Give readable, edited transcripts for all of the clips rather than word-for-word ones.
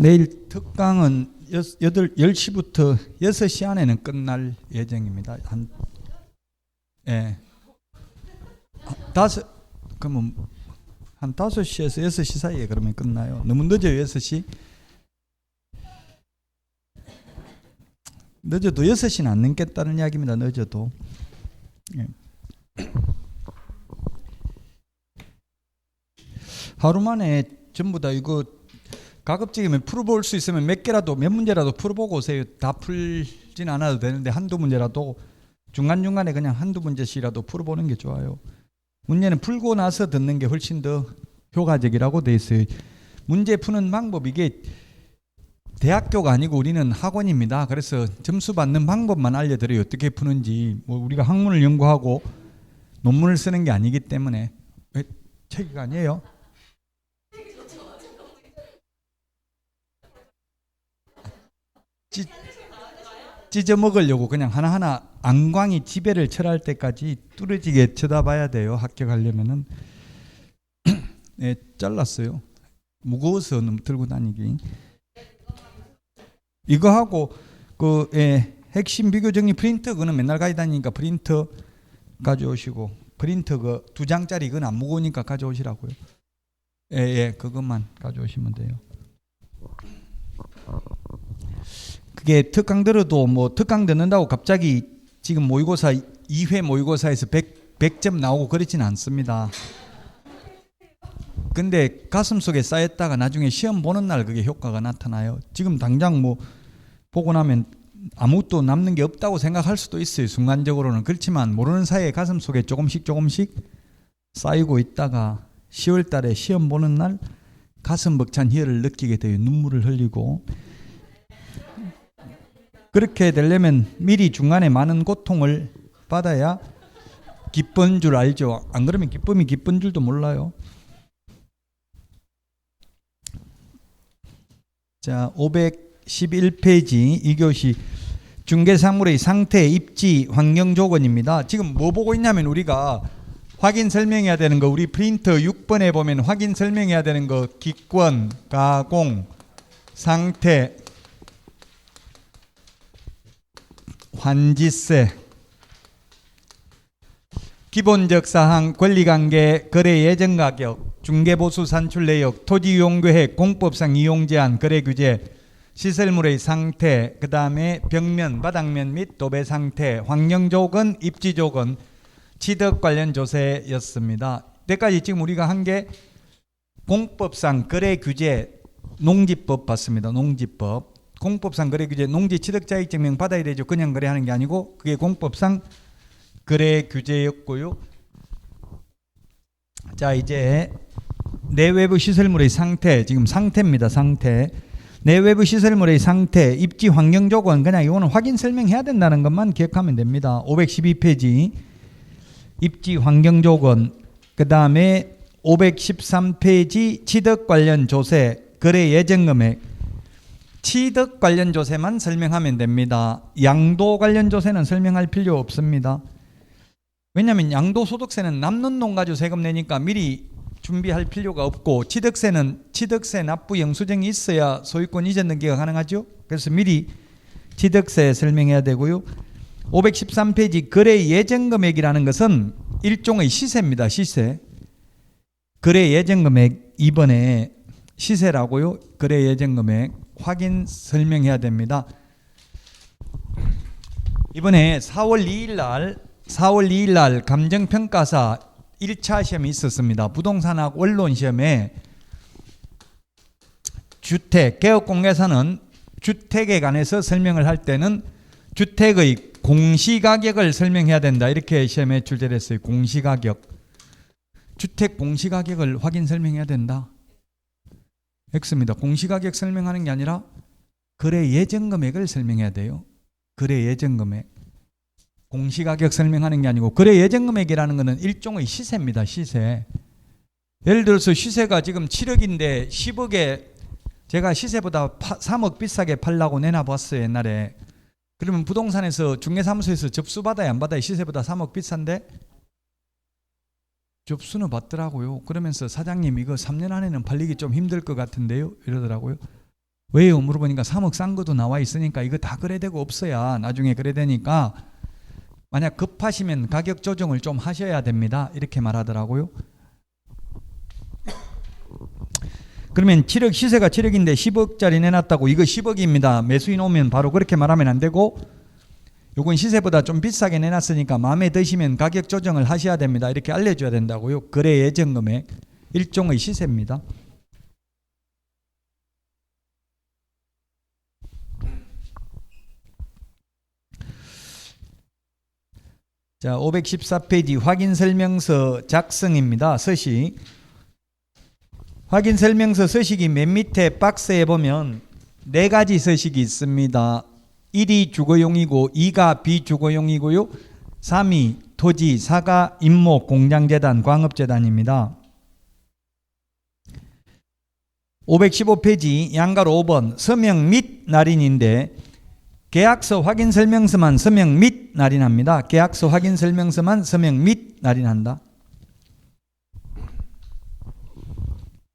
내일 특강은 10시부터 6시 안에는 끝날 예정입니다. 그러면 한 5시에서 6시 사이에 그러면 끝나요. 너무 늦어요, 6시? 늦어도 6시는 안 넘겠다는 이야기입니다. 늦어도. 예. 하루 만에 전부 다 이거 가급적이면 풀어볼 수 있으면 몇 문제라도 풀어보고 오세요. 다 풀진 않아도 되는데 한두 문제라도 중간중간에 그냥 한두 문제씩이라도 풀어보는 게 좋아요. 문제는 풀고 나서 듣는 게 훨씬 더 효과적이라고 돼 있어요. 문제 푸는 방법, 이게 대학교가 아니고 우리는 학원입니다. 그래서 점수 받는 방법만 알려드려요. 어떻게 푸는지. 우리가 학문을 연구하고 논문을 쓰는 게 아니기 때문에. 책이 아니에요? 찢어 먹으려고 그냥 하나하나 안광이 지배를 철할 때까지 뚫어지게 쳐다봐야 돼요. 합격하려면은. 네, 잘랐어요. 무거워서 너무 들고 다니기. 이거 하고 핵심 비교 정리 프린터, 그거는 맨날 가야 다니니까 프린터 가져오시고, 프린터 그 2장짜리 그건 안 무거우니까 가져오시라고요. 그것만 가져오시면 돼요. 그게 특강 들어도 특강 듣는다고 갑자기 지금 모의고사 2회 모의고사에서 100점 나오고 그렇지는 않습니다. 근데 가슴속에 쌓였다가 나중에 시험 보는 날 그게 효과가 나타나요. 지금 당장 보고 나면 아무것도 남는 게 없다고 생각할 수도 있어요. 순간적으로는. 그렇지만 모르는 사이에 가슴속에 조금씩 쌓이고 있다가 10월 달에 시험 보는 날 가슴 벅찬 희열을 느끼게 돼요. 눈물을 흘리고. 그렇게 되려면 미리 중간에 많은 고통을 받아야 기쁜 줄 알죠. 안 그러면 기쁨이 기쁜 줄도 몰라요. 자, 511페이지 2교시 중개사물의 상태, 입지, 환경 조건입니다. 지금 뭐 보고 있냐면 우리가 확인 설명해야 되는 거, 우리 프린터 6번에 보면 확인 설명해야 되는 거, 기권, 가공, 상태, 환지세, 기본적 사항, 권리관계, 거래 예정 가격, 중개보수 산출 내역, 토지 이용 계획, 공법상 이용 제한, 거래 규제, 시설물의 상태, 그 다음에 벽면, 바닥면 및 도배 상태, 환경 조건, 입지 조건, 취득 관련 조세였습니다. 이때까지 지금 우리가 한 게 공법상 거래 규제, 농지법 봤습니다. 농지법. 공법상 거래 규제, 농지 취득자익증명 받아야 되죠. 그냥 거래하는 게 아니고 그게 공법상 거래 규제였고요. 자, 이제 내외부 시설물의 상태, 지금 상태입니다. 상태. 내외부 시설물의 상태, 입지 환경 조건, 그냥 이거는 확인 설명해야 된다는 것만 기억하면 됩니다. 512페이지 입지 환경 조건, 그 다음에 513페이지 취득 관련 조세, 거래 예정 금액, 취득 관련 조세만 설명하면 됩니다. 양도 관련 조세는 설명할 필요 없습니다. 왜냐하면 양도소득세는 남는 돈 가지고 세금 내니까 미리 준비할 필요가 없고, 취득세는 취득세 납부 영수증이 있어야 소유권 이전 등기가 가능하죠. 그래서 미리 취득세 설명해야 되고요. 513페이지 거래 예정 금액이라는 것은 일종의 시세입니다. 시세. 거래 예정 금액 2번에 시세라고요. 거래 예정 금액 확인 설명해야 됩니다. 이번에 4월 2일 날 감정평가사 1차 시험이 있었습니다. 부동산학 원론 시험에 주택, 개업공개사는 주택에 관해서 설명을 할 때는 주택의 공시가격을 설명해야 된다. 이렇게 시험에 출제됐어요. 공시가격. 주택 공시가격을 확인 설명해야 된다. X입니다. 공시가격 설명하는 게 아니라 거래 예정 금액을 설명해야 돼요. 거래 예정 금액. 공시가격 설명하는 게 아니고, 거래 예정 금액이라는 것은 일종의 시세입니다. 시세. 예를 들어서 시세가 지금 7억인데 10억에 제가 시세보다 3억 비싸게 팔라고 내놔봤어요. 옛날에. 그러면 부동산에서 중개사무소에서 접수받아야 안 받아요? 시세보다 3억 비싼데? 접수는 받더라고요. 그러면서 사장님 이거 3년 안에는 팔리기 좀 힘들 것 같은데요? 이러더라고요. 왜요? 물어보니까 3억 싼 것도 나와 있으니까 이거 다 거래되고 없어야 나중에 거래되니까 만약 급하시면 가격 조정을 좀 하셔야 됩니다. 이렇게 말하더라고요. 그러면 7억, 시세가 7억인데 10억짜리 내놨다고 이거 10억입니다. 매수인 오면 바로 그렇게 말하면 안 되고, 요건 시세보다 좀 비싸게 내놨으니까 마음에 드시면 가격 조정을 하셔야 됩니다. 이렇게 알려줘야 된다고요. 거래 예정 금액, 일종의 시세입니다. 자, 514페이지 확인 설명서 작성입니다. 서식. 확인 설명서 서식이 맨 밑에 박스에 보면 4가지 서식이 있습니다. 1이 주거용이고 2가 비주거용이고요. 3이 토지, 4가 임목, 공장재단, 광업재단입니다. 515페이지 양가로 5번 서명 및 날인인데 계약서 확인 설명서만 서명 및 날인합니다. 계약서 확인 설명서만 서명 및 날인한다.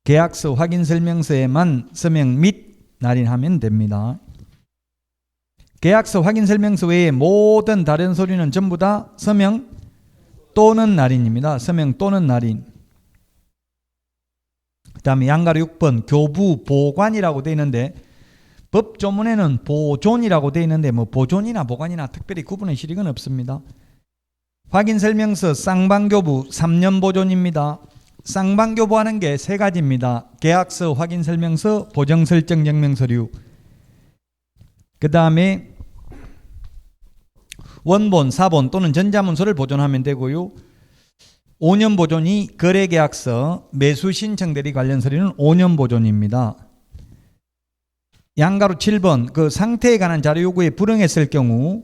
계약서 확인 설명서에만 서명 및 날인하면 됩니다. 계약서 확인 설명서 외에 모든 다른 서류는 전부 다 서명 또는 날인입니다. 서명 또는 날인. 그 다음에 양가로 6번 교부 보관이라고 되어 있는데 법조문에는 보존이라고 되어 있는데 뭐 보존이나 보관이나 특별히 구분의 실익은 없습니다. 확인 설명서 쌍방교부 3년 보존입니다. 쌍방교부하는 게 3가지입니다. 계약서, 확인 설명서, 보정 설정 증명 서류. 그 다음에 원본, 사본 또는 전자문서를 보존하면 되고요. 5년 보존이 거래계약서, 매수 신청 대리 관련 서류는 5년 보존입니다. 양가로 7번 그 상태에 관한 자료 요구에 불응했을 경우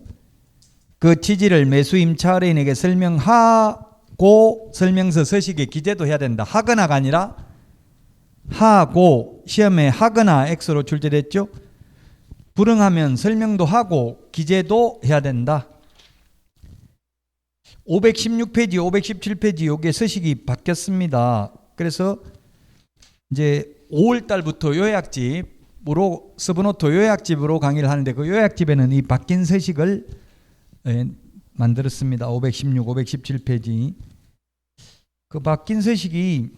그 취지를 매수 임차 의뢰인에게 설명하고 설명서 서식에 기재도 해야 된다. 하거나가 아니라 하고, 시험에 하거나 X로 출제됐죠. 불응하면 설명도 하고 기재도 해야 된다. 516페이지, 517페이지 요게 서식이 바뀌었습니다. 그래서 이제 5월 달부터 요약집으로 서브노트 요약집으로 강의를 하는데 그 요약집에는 이 바뀐 서식을 만들었습니다. 516, 517페이지. 그 바뀐 서식이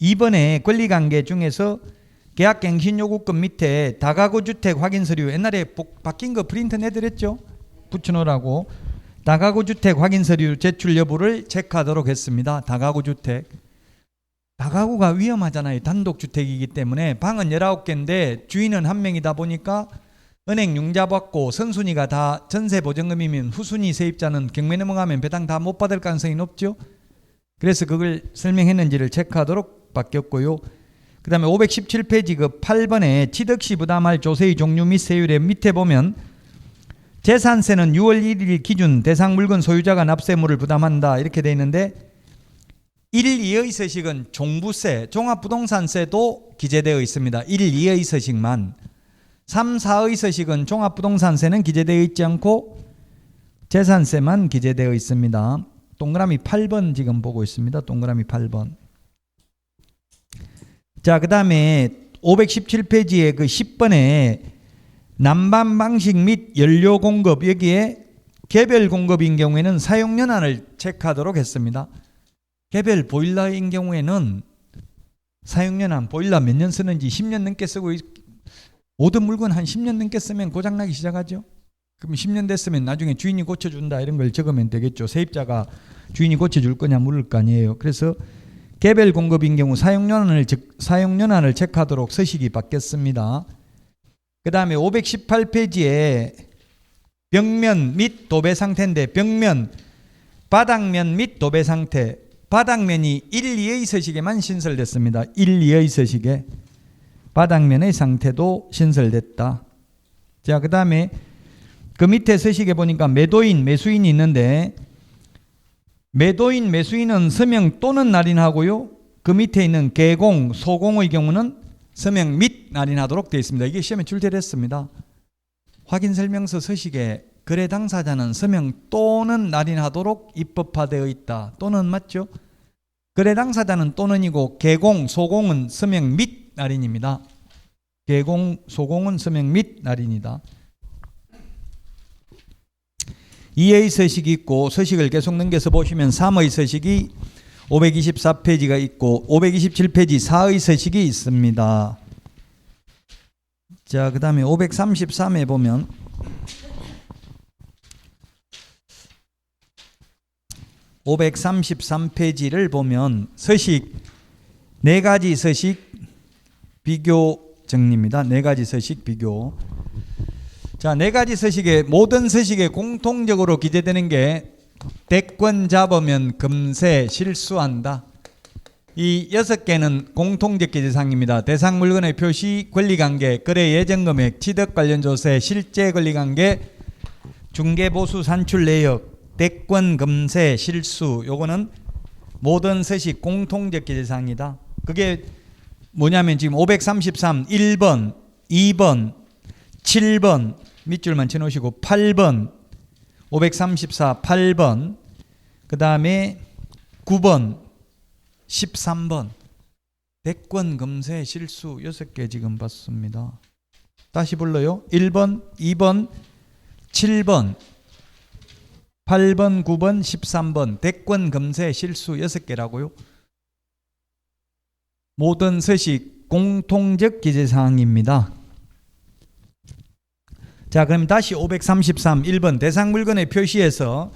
이번에 권리관계 중에서 계약갱신요구권 밑에 다가구주택 확인서류 옛날에 바뀐 거 프린트 내드렸죠. 붙여놓으라고. 다가구주택 확인서류 제출 여부를 체크하도록 했습니다. 다가구주택. 다가구가 위험하잖아요. 단독주택이기 때문에 방은 19개인데 주인은 1명이다 보니까 은행 융자 받고 선순위가 다 전세보증금이면 후순위 세입자는 경매 넘어가면 배당 다 못 받을 가능성이 높죠. 그래서 그걸 설명했는지를 체크하도록 바뀌었고요. 그 다음에 517페이지 그 8번에 취득시 부담할 조세의 종류 및 세율의 밑에 보면 재산세는 6월 1일 기준 대상 물건 소유자가 납세물을 부담한다 이렇게 되어 있는데 1, 2의 서식은 종부세, 종합부동산세도 기재되어 있습니다. 1, 2의 서식만. 3, 4의 서식은 종합부동산세는 기재되어 있지 않고 재산세만 기재되어 있습니다. 동그라미 8번 지금 보고 있습니다. 동그라미 8번. 자, 그 다음에 517페이지에 그 10번에 난방 방식 및 연료 공급 여기에 개별 공급인 경우에는 사용연한을 체크하도록 했습니다. 개별 보일러인 경우에는 사용연한 보일러 몇 년 쓰는지 10년 넘게 쓰고 모든 물건 한 10년 넘게 쓰면 고장나기 시작하죠. 그럼 10년 됐으면 나중에 주인이 고쳐준다 이런 걸 적으면 되겠죠. 세입자가 주인이 고쳐줄 거냐 물을 거 아니에요. 그래서 개별 공급인 경우 사용연한을 체크하도록 서식이 바뀌었습니다. 그 다음에 518페이지에 벽면 및 도배 상태인데 벽면, 바닥면 및 도배 상태. 바닥면이 1, 2의 서식에만 신설됐습니다. 1, 2의 서식에. 바닥면의 상태도 신설됐다. 자, 그 다음에 그 밑에 서식에 보니까 매도인, 매수인이 있는데 매도인, 매수인은 서명 또는 날인하고요. 그 밑에 있는 개공, 소공의 경우는 서명 및 날인하도록 되어 있습니다. 이게 시험에 출제됐습니다. 확인설명서 서식에 거래 당사자는 서명 또는 날인하도록 입법화되어 있다. 또는 맞죠? 거래 당사자는 또는이고 개공, 소공은 서명 및 날인입니다. 개공, 소공은 서명 및 날인이다. 2의 서식이 있고 서식을 계속 넘겨서 보시면 3의 서식이 524페이지가 있고 527페이지 4의 서식이 있습니다. 자, 그 다음에 533에 보면 (533페이지를) 보면 서식 4가지 서식 비교 정리입니다. 4가지 서식 비교. 자, 4가지 서식의 모든 서식에 공통적으로 기재되는 게 대권 잡으면 금세 실수한다. 이 6개는 공통적 기재사항입니다. 대상 물건의 표시, 권리관계, 거래 예정금액, 취득 관련 조세, 실제 권리관계, 중개보수 산출 내역, 대권 금세 실수. 요거는 모든 서식 공통적 기재사항이다. 그게 뭐냐면 지금 533 1번, 2번, 7번 밑줄만 쳐놓으시고 8번, 534 8번, 그 다음에 9번, 13번 대권 금세 실수 6개 지금 봤습니다. 다시 불러요. 1번, 2번, 7번, 8번, 9번, 13번 대권 금세 실수 6개라고요. 모든 서식 공통적 기재사항입니다. 자, 그럼 다시 533 1번 대상 물건의 표시에서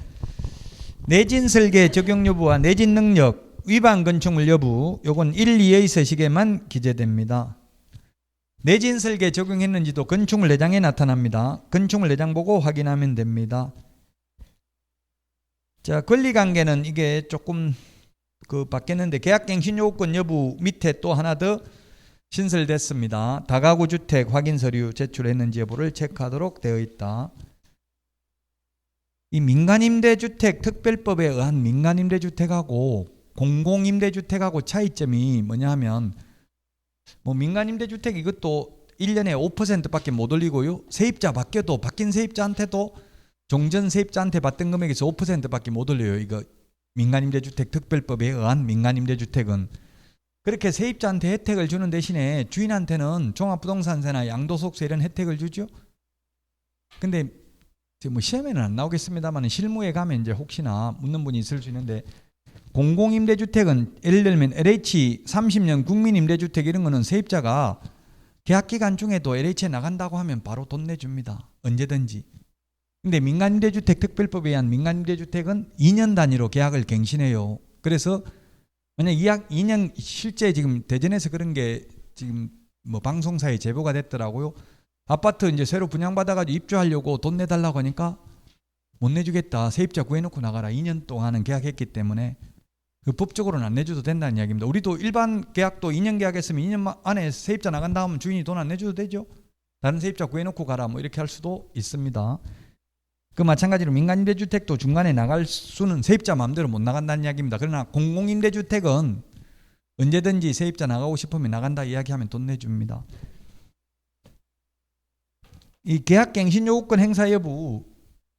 내진 설계 적용 여부와 내진 능력, 위반 건축물 여부, 요건 1, 2의 서식에만 기재됩니다. 내진 설계 적용했는지도 건축물 내장에 나타납니다. 건축물 내장 보고 확인하면 됩니다. 자, 권리관계는 이게 조금 바뀌었는데 계약갱신 요건 여부 밑에 또 하나 더 신설됐습니다. 다가구 주택 확인 서류 제출했는지 여부를 체크하도록 되어 있다. 이 민간임대주택 특별법에 의한 민간임대주택하고 공공임대주택하고 차이점이 뭐냐 하면 민간임대주택 이것도 1년에 5%밖에 못 올리고요. 세입자 바뀌어도 바뀐 세입자한테도 종전 세입자한테 받던 금액에서 5%밖에 못 올려요. 이거 민간임대주택 특별법에 의한 민간임대주택은 그렇게 세입자한테 혜택을 주는 대신에 주인한테는 종합부동산세나 양도소득세 이런 혜택을 주죠. 근데 시험에는 안 나오겠습니다만 실무에 가면 이제 혹시나 묻는 분이 있을 수 있는데 공공임대주택은 예를 들면 LH 30년 국민임대주택 이런 거는 세입자가 계약기간 중에도 LH에 나간다고 하면 바로 돈 내줍니다. 언제든지. 근데 민간임대주택 특별법에 의한 민간임대주택은 2년 단위로 계약을 갱신해요. 그래서 만약 2년 실제 지금 대전에서 그런 게 지금 방송사에 제보가 됐더라고요. 아파트 이제 새로 분양받아가지고 입주하려고 돈 내달라고 하니까 못 내주겠다. 세입자 구해놓고 나가라. 2년 동안은 계약했기 때문에 법적으로는 안 내줘도 된다는 이야기입니다. 우리도 일반 계약도 2년 계약했으면 2년 안에 세입자 나간 다음 주인이 돈 안 내줘도 되죠. 다른 세입자 구해놓고 가라 이렇게 할 수도 있습니다. 그 마찬가지로 민간임대주택도 중간에 나갈 수는 세입자 마음대로 못 나간다는 이야기입니다. 그러나 공공임대주택은 언제든지 세입자 나가고 싶으면 나간다 이야기하면 돈 내줍니다. 이 계약갱신 요구권 행사 여부,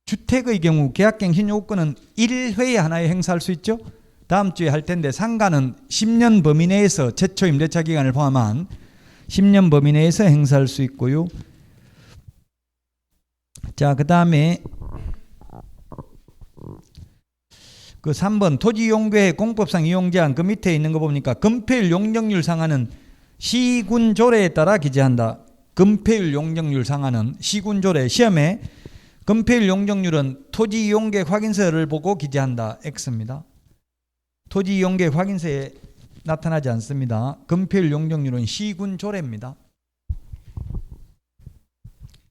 주택의 경우 계약갱신 요구권은 1회에 하나에 행사할 수 있죠. 다음 주에 할 텐데 상가는 10년 범위 내에서 최초 임대차 기간을 포함한 10년 범위 내에서 행사할 수 있고요. 자, 그 다음에 3번 토지이용계획 공법상 이용제한 그 밑에 있는 거 보니까 건폐율 용적률 상한은 시군 조례에 따라 기재한다. 건폐율 용적률 상한은 시군 조례 시험에 건폐율 용적률은 토지이용계획 확인서를 보고 기재한다. X입니다. 토지이용계획 확인서에 나타나지 않습니다. 건폐율 용적률은 시군 조례입니다.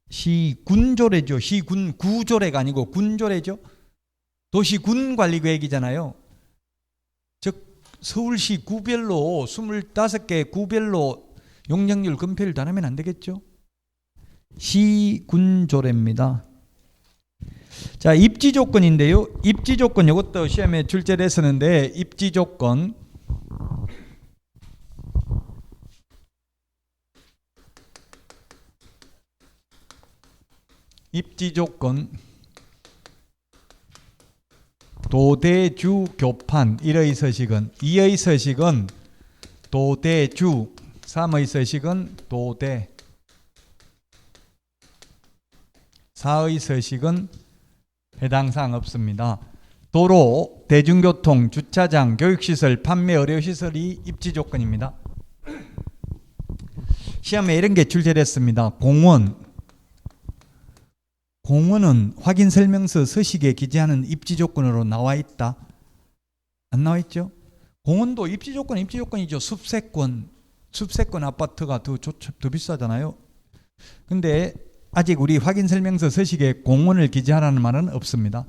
시군조례죠. 시군구조례가 아니고 군조례죠. 도시군관리계획이잖아요. 즉 서울시 구별로 25개 구별로 용적률 건폐율 다 하면 안 되겠죠. 시군조례입니다. 자, 입지조건인데요. 입지조건 이것도 시험에 출제됐었는데 입지조건 입지조건 도대주 교판 1의 서식은 2의 서식은 도대주 3의 서식은 도대 4의 서식은 해당 사항 없습니다. 도로, 대중교통, 주차장, 교육시설, 판매 의료시설이 입지 조건입니다. 시험에 이런 게 출제됐습니다. 공원은 확인 설명서 서식에 기재하는 입지 조건으로 나와 있다. 안 나와 있죠? 공원도 입지 조건이죠. 숲세권 아파트가 더 비싸잖아요. 근데 아직 우리 확인 설명서 서식에 공원을 기재하라는 말은 없습니다.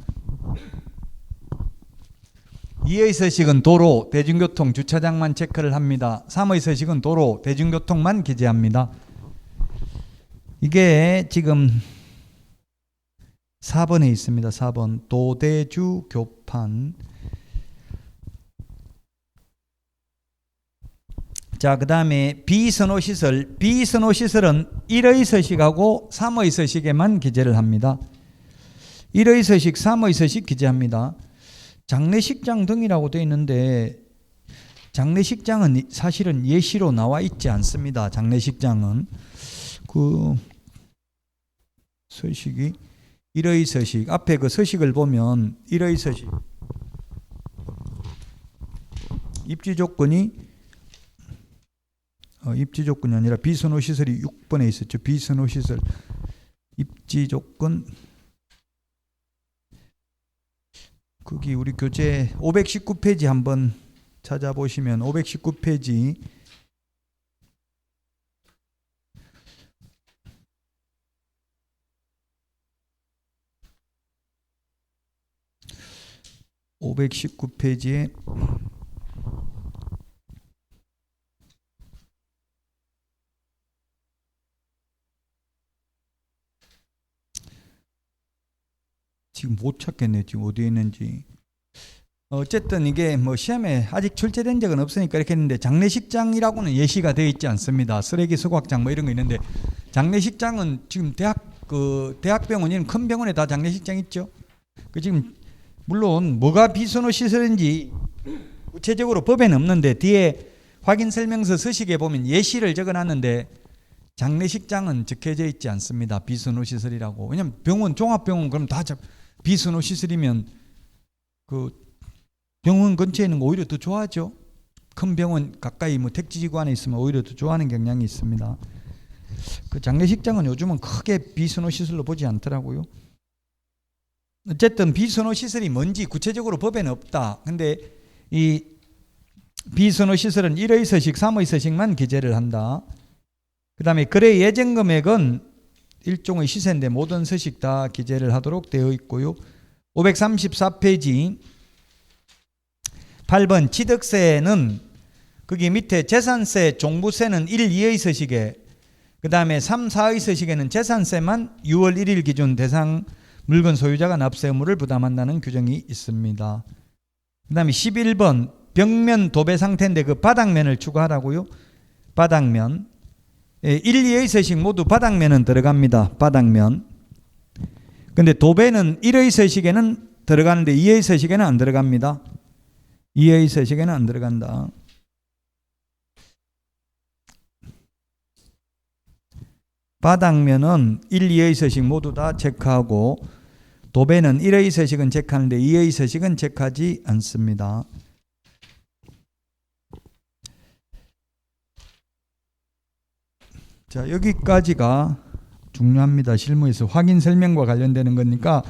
2의 서식은 도로, 대중교통, 주차장만 체크를 합니다. 3의 서식은 도로, 대중교통만 기재합니다. 이게 지금 4번에 있습니다. 4번 도대주 교판. 자, 그 다음에 비선호시설. 비선호시설은 1의 서식하고 3의 서식에만 기재를 합니다. 1의 서식, 3의 서식 기재합니다. 장례식장 등이라고 되어 있는데 장례식장은 사실은 예시로 나와 있지 않습니다. 장례식장은 그 서식이 1의 서식 앞에 그 서식을 보면 1의 서식 입지 조건이 아니라 비선호 시설이 6번에 있었죠. 비선호 시설 입지 조건 거기 우리 교재 519페이지 한번 찾아보시면 519페이지 519페이지에 지금 못 찾겠네. 지금 어디에 있는지. 어쨌든 이게 뭐 시험에 아직 출제된 적은 없으니까 이렇게 했는데 장례식장이라고는 예시가 되어 있지 않습니다. 쓰레기 수거장 뭐 이런 거 있는데 장례식장은 지금 대학병원 이런 큰 병원에 다 장례식장 있죠. 그 지금 물론 뭐가 비선호 시설인지 구체적으로 법에는 없는데 뒤에 확인 설명서 서식에 보면 예시를 적어놨는데 장례식장은 적혀져 있지 않습니다. 비선호 시설이라고. 왜냐면 병원 종합병원 그럼 다 비선호 시설이면 그 병원 근처에 있는 거 오히려 더 좋아하죠. 큰 병원 가까이 뭐 택지지구 안에 있으면 오히려 더 좋아하는 경향이 있습니다. 그 장례식장은 요즘은 크게 비선호 시설로 보지 않더라고요. 어쨌든 비선호 시설이 뭔지 구체적으로 법에는 없다. 근데 이 비선호 시설은 1의 서식, 3의 서식만 기재를 한다. 그 다음에 거래 예정 금액은 일종의 시세인데 모든 서식 다 기재를 하도록 되어 있고요. 534페이지 8번 취득세는 거기 밑에 재산세, 종부세는 1, 2의 서식에 그 다음에 3, 4의 서식에는 재산세만 6월 1일 기준 대상 물건 소유자가 납세 의무를 부담한다는 규정이 있습니다. 그 다음에 11번 벽면 도배 상태인데 그 바닥면을 추가하라고요. 바닥면 1, 2의 서식 모두 바닥면은 들어갑니다. 바닥면. 근데 도배는 1의 서식에는 들어가는데 2의 서식에는 안 들어갑니다. 2의 서식에는 안 들어간다. 바닥면은 1, 2의 서식 모두 다 체크하고 도배는 1의 서식은 체크하는데 2의 서식은 체크하지 않습니다. 자, 여기까지가 중요합니다. 실무에서 확인 설명과 관련되는 거니까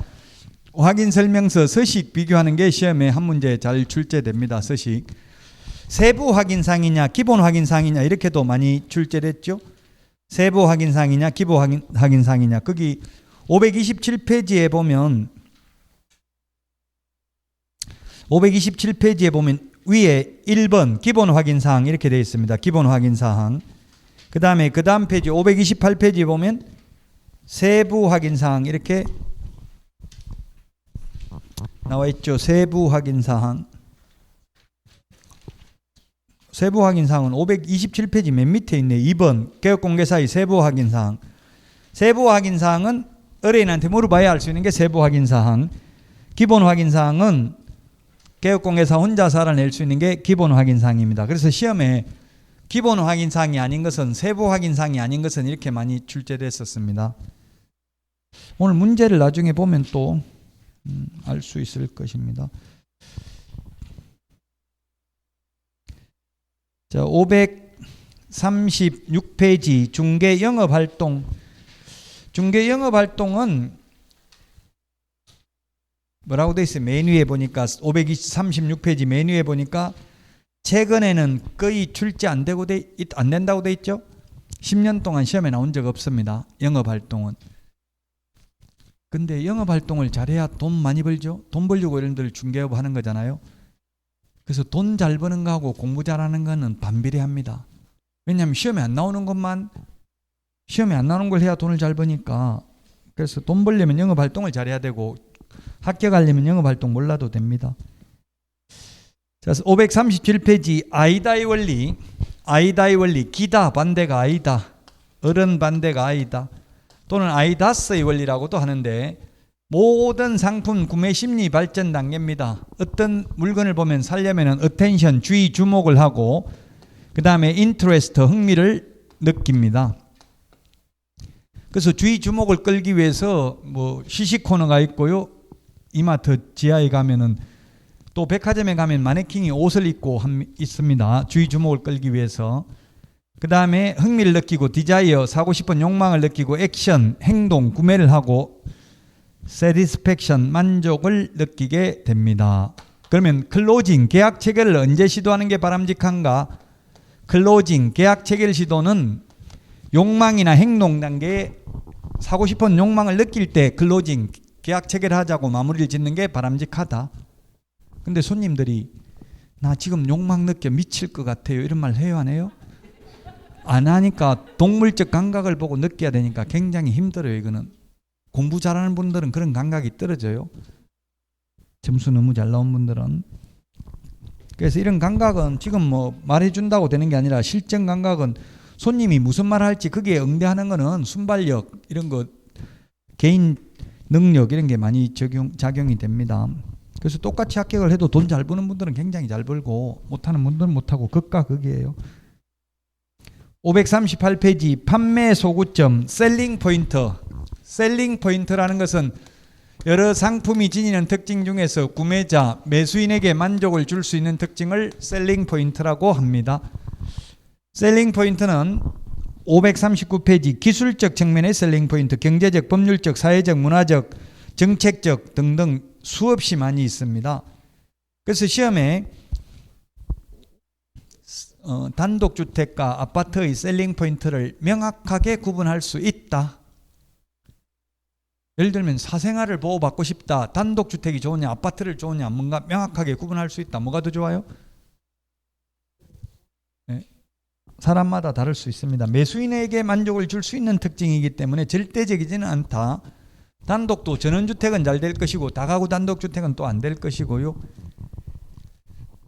확인 설명서 서식 비교하는 게 시험에 한 문제 잘 출제됩니다. 서식. 세부 확인사항이냐 기본 확인사항이냐 이렇게도 많이 출제됐죠. 세부 확인사항이냐 기본 확인사항이냐. 거기 527페이지에 보면 위에 1번 기본 확인사항 이렇게 되어 있습니다. 기본 확인사항. 그 다음에 그 다음 페이지 528페이지에 보면 세부 확인사항 이렇게 나와 있죠. 세부 확인사항. 세부 확인사항은 527페이지 맨 밑에 있네. 2번 개업공개사의 세부 확인사항. 세부 확인사항은 의뢰인한테 물어봐야 알 수 있는 게 세부 확인사항. 기본 확인사항은 개업공개사 혼자서 알아낼 수 있는 게 기본 확인사항입니다. 그래서 시험에 기본 확인사항이 아닌 것은 세부 확인사항이 아닌 것은 이렇게 많이 출제됐었습니다. 오늘 문제를 나중에 보면 또 알 수 있을 것입니다. 자, 536페이지 중개 영업 활동. 중개 영업 활동은 뭐라고 돼 있어요? 맨 위에 보니까 536페이지 맨 위에 보니까 최근에는 거의 출제 안 된다고 돼 있죠? 10년 동안 시험에 나온 적 없습니다. 영업 활동은. 근데 영업 활동을 잘해야 돈 많이 벌죠. 돈 벌려고 여러분들 중개업 하는 거잖아요. 그래서 돈 잘 버는 거하고 공부 잘하는 거는 반비례합니다. 왜냐하면 시험에 안 나오는 걸 해야 돈을 잘 버니까. 그래서 돈 벌려면 영업 활동을 잘해야 되고 합격하려면 영업 활동 몰라도 됩니다. 자, 537페이지 아이다의 원리. 아이다의 원리. 기다 반대가 아이다. 어른 반대가 아이다. 또는 아이다스의 원리라고도 하는데 모든 상품 구매 심리 발전 단계입니다. 어떤 물건을 보면 살려면 attention, 주의, 주목을 하고 그 다음에 interest, 흥미를 느낍니다. 그래서 주의, 주목을 끌기 위해서 뭐 시식 코너가 있고요. 이마트 지하에 가면은 또 백화점에 가면 마네킹이 옷을 입고 있습니다. 주의, 주목을 끌기 위해서. 그 다음에 흥미를 느끼고 디자이어, 사고 싶은 욕망을 느끼고 액션, 행동, 구매를 하고 satisfaction, 만족을 느끼게 됩니다. 그러면 클로징, 계약 체결을 언제 시도하는 게 바람직한가? 클로징, 계약 체결 시도는 욕망이나 행동 단계에 사고 싶은 욕망을 느낄 때 클로징, 계약 체결하자고 마무리를 짓는 게 바람직하다. 근데 손님들이 나 지금 욕망 느껴 미칠 것 같아요. 이런 말 해요, 안 해요? 안 하니까 동물적 감각을 보고 느껴야 되니까 굉장히 힘들어요. 이거는 공부 잘하는 분들은 그런 감각이 떨어져요. 점수 너무 잘 나온 분들은. 그래서 이런 감각은 지금 뭐 말해준다고 되는 게 아니라 실전 감각은 손님이 무슨 말 할지 거기에 응대하는 거는 순발력 이런 거 개인 능력 이런 게 많이 작용이 됩니다. 그래서 똑같이 합격을 해도 돈 잘 버는 분들은 굉장히 잘 벌고 못하는 분들은 못하고 극과 극이에요. 538페이지 판매 소구점 셀링 포인트. 셀링 포인트라는 것은 여러 상품이 지니는 특징 중에서 구매자, 매수인에게 만족을 줄 수 있는 특징을 셀링 포인트라고 합니다. 셀링 포인트는 539페이지 기술적 측면의 셀링 포인트, 경제적, 법률적, 사회적, 문화적, 정책적 등등 수없이 많이 있습니다. 그래서 시험에 단독주택과 아파트의 셀링 포인트를 명확하게 구분할 수 있다. 예를 들면 사생활을 보호받고 싶다. 단독주택이 좋으냐 아파트를 좋으냐 뭔가 명확하게 구분할 수 있다. 뭐가 더 좋아요? 네. 사람마다 다를 수 있습니다. 매수인에게 만족을 줄 수 있는 특징이기 때문에 절대적이지는 않다. 단독도 전원주택은 잘 될 것이고 다가구 단독주택은 또 안 될 것이고요.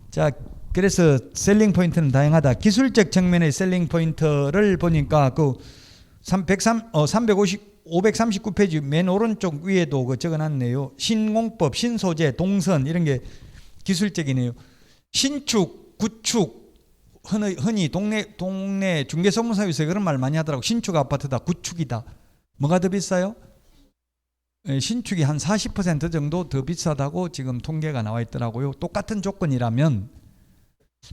자, 그래서 셀링 포인트는 다양하다. 기술적 측면의 셀링 포인트를 보니까 그 539페이지 맨 오른쪽 위에도 그 적어놨네요. 신공법, 신소재, 동선 이런 게 기술적이네요. 신축, 구축, 흔히 동네 중개소문사에서 그런 말 많이 하더라고. 신축 아파트다, 구축이다. 뭐가 더 비싸요? 신축이 한 40% 정도 더 비싸다고 지금 통계가 나와 있더라고요. 똑같은 조건이라면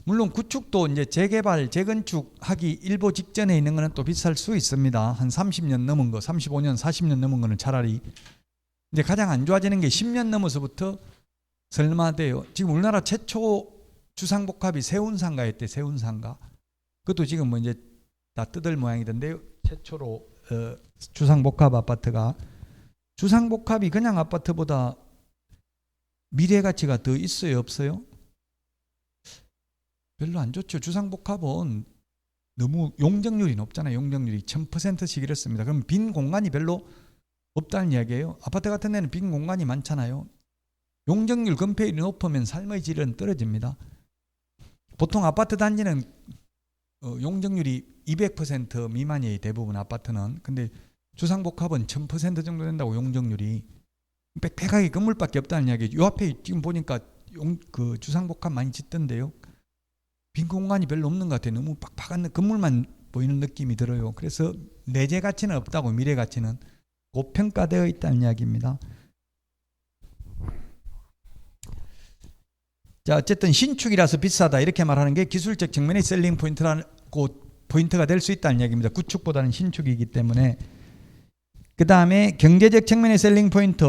물론 구축도 이제 재개발, 재건축하기 일보 직전에 있는 거는 또 비쌀 수 있습니다. 한 30년 넘은 거, 35년, 40년 넘은 거는 차라리. 이제 가장 안 좋아지는 게 10년 넘어서부터 설마돼요. 지금 우리나라 최초 주상복합이 세운상가였대. 세운상가. 그것도 지금 뭐 이제 다 뜯을 모양이던데요. 최초로 주상복합 아파트가. 주상복합이 그냥 아파트보다 미래 가치가 더 있어요, 없어요? 별로 안 좋죠. 주상복합은 너무 용적률이 높잖아요. 용적률이 1000%씩 이렇습니다. 그럼 빈 공간이 별로 없다는 이야기예요. 아파트 같은 데는 빈 공간이 많잖아요. 용적률 건폐율이 높으면 삶의 질은 떨어집니다. 보통 아파트 단지는 용적률이 200% 미만이에요. 대부분 아파트는. 근데 주상복합은 1000% 정도 된다고 용적률이. 빽빽하게 건물밖에 없다는 이야기죠. 요 앞에 지금 보니까 그 주상복합 많이 짓던데요. 빈 공간이 별로 없는 것 같아요. 너무 빡빡한 건물만 보이는 느낌이 들어요. 그래서 내재 가치는 없다고. 미래 가치는 고평가되어 있다는 이야기입니다. 자, 어쨌든 신축이라서 비싸다 이렇게 말하는 게 기술적 측면의 셀링 포인트라고 포인트가 될 수 있다는 이야기입니다. 구축보다는 신축이기 때문에. 그 다음에 경제적 측면의 셀링 포인트.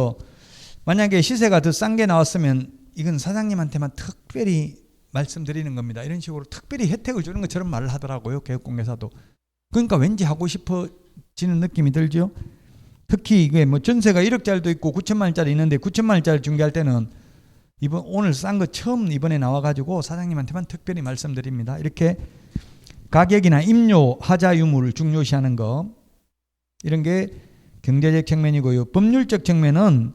만약에 시세가 더 싼 게 나왔으면 이건 사장님한테만 특별히 말씀드리는 겁니다. 이런 식으로 특별히 혜택을 주는 것처럼 말을 하더라고요. 개업공개사도. 그러니까 왠지 하고 싶어지는 느낌이 들죠. 특히 이게 뭐 전세가 1억짜리도 있고 9천만 원짜리 있는데 9천만 원짜리 중개할 때는 오늘 싼 거 처음 이번에 나와가지고 사장님한테만 특별히 말씀드립니다. 이렇게 가격이나 임료, 하자 유무를 중요시하는 거, 이런 게 경제적 측면이고요. 법률적 측면은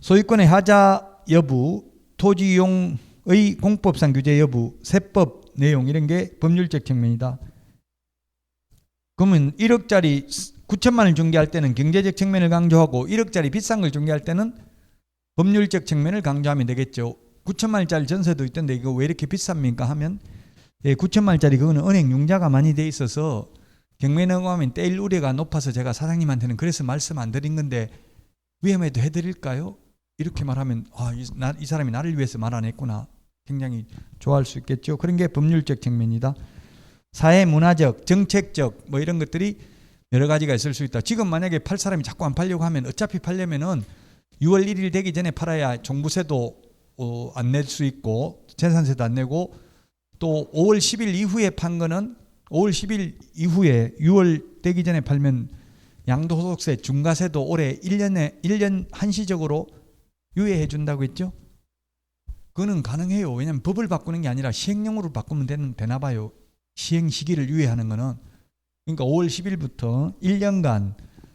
소유권의 하자 여부, 토지 이용의 공법상 규제 여부, 세법 내용 이런 게 법률적 측면이다. 그러면 1억짜리 9천만 원 중개할 때는 경제적 측면을 강조하고 1억짜리 비싼 걸 중개할 때는 법률적 측면을 강조하면 되겠죠. 9천만 원짜리 전세도 있던데 이거 왜 이렇게 비쌉니까 하면 9천만 원짜리 그거는 은행 융자가 많이 돼 있어서 경매너가면 떼일 우려가 높아서 제가 사장님한테는 그래서 말씀 안 드린 건데 위험해도 해드릴까요? 이렇게 말하면 이 사람이 나를 위해서 말 안 했구나. 굉장히 좋아할 수 있겠죠. 그런 게 법률적 측면이다. 사회 문화적, 정책적 뭐 이런 것들이 여러 가지가 있을 수 있다. 지금 만약에 팔 사람이 자꾸 안 팔려고 하면 어차피 팔려면은 6월 1일 되기 전에 팔아야 종부세도 안 낼 수 있고 재산세도 안 내고 또 5월 10일 이후에 판 거는 5월 10일 이후에 6월 되기 전에 팔면 양도소득세, 중과세도 올해 1년 한시적으로 유예해 준다고 했죠. 그거는 가능해요. 왜냐하면 법을 바꾸는 게 아니라 시행령으로 바꾸면 되나 봐요. 시행 시기를 유예하는 거는. 그러니까 5월 10일부터 1년간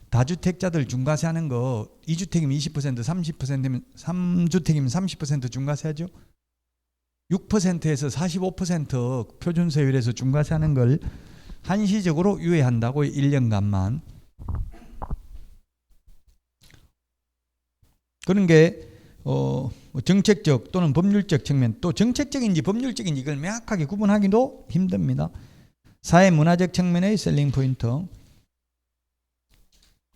다주택자들 중과세 하는 거 2주택이면 20%, 30%면 3주택이면 30% 중과세 하죠. 6%에서 45% 표준세율에서 중과세 하는 걸 한시적으로 유예한다고 1년간만. 그런 게 정책적 또는 법률적 측면, 또 정책적인지 법률적인지 이걸 명확하게 구분하기도 힘듭니다. 사회 문화적 측면의 셀링 포인트.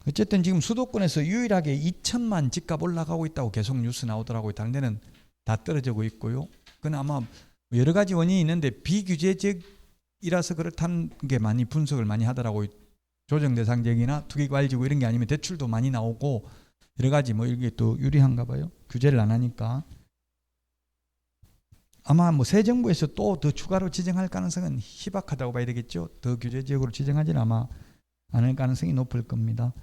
어쨌든 지금 수도권에서 유일하게 2천만 집값 올라가고 있다고 계속 뉴스 나오더라고요. 다른 데는 다 떨어지고 있고요. 그건 아마 여러 가지 원인이 있는데 비규제적이라서 그렇다는 게 많이 분석을 많이 하더라고요. 조정 대상적이나 투기과열지구 이런 게 아니면 대출도 많이 나오고 여러 가지 뭐 이게 또 유리한가 봐요. 규제를 안 하니까. 아마 뭐 새 정부에서 또 더 추가로 지정할 가능성은 희박하다고 봐야 되겠죠. 더 규제 지역으로 지정하지는 아마 않을 가능성이 높을 겁니다.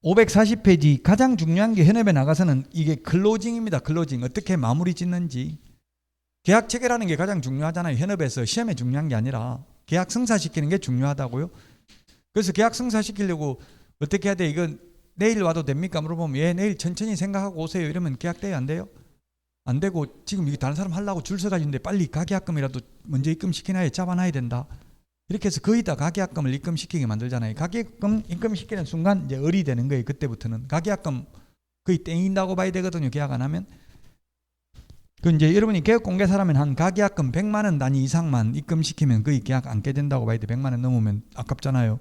540페이지 가장 중요한 게 현업에 나가서는 이게 클로징입니다. 클로징. 어떻게 마무리 짓는지. 계약 체결하는 게 가장 중요하잖아요. 현업에서 시험에 중요한 게 아니라 계약 성사시키는 게 중요하다고요. 그래서 계약 성사시키려고 어떻게 해야 돼? 이건 내일 와도 됩니까? 물어보면 예, 내일 천천히 생각하고 오세요. 이러면 계약 돼요? 안 돼요? 안 되고 지금 이게 다른 사람 하려고 줄 서가지고 있는데 빨리 가계약금이라도 먼저 입금시키나요? 잡아놔야 된다. 이렇게 해서 거의 다 가계약금을 입금시키게 만들잖아요. 가계약금 입금시키는 순간 이제 을이 되는 거예요. 그때부터는 가계약금 거의 땡긴다고 봐야 되거든요. 계약 안 하면. 그 이제 여러분이 계약공개사라면 한 가계약금 100만 원 단위 이상만 입금시키면 거의 계약 안 깨진다고 봐야 돼. 100만 원 넘으면 아깝잖아요.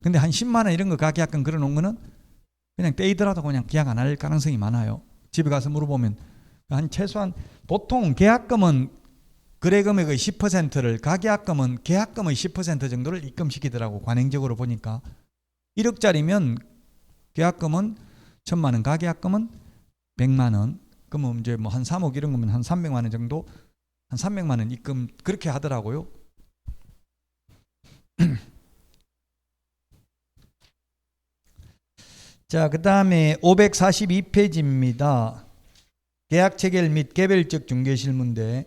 근데 한 10만 원 이런 거 가계약금 걸어놓은 거는 그냥 떼이더라도 그냥 계약 안 할 가능성이 많아요. 집에 가서 물어보면 한 최소한 보통 계약금은 거래금액의 10%를 가계약금은 계약금의 10% 정도를 입금시키더라고. 관행적으로 보니까 1억짜리면 계약금은 1,000만 원, 가계약금은 100만 원. 그러면 이제 뭐 한 3억 이런 거면 한 300만 원 정도, 한 300만 원 입금 그렇게 하더라고요. 자, 그 다음에 542페이지입니다. 계약 체결 및 개별적 중개실무인데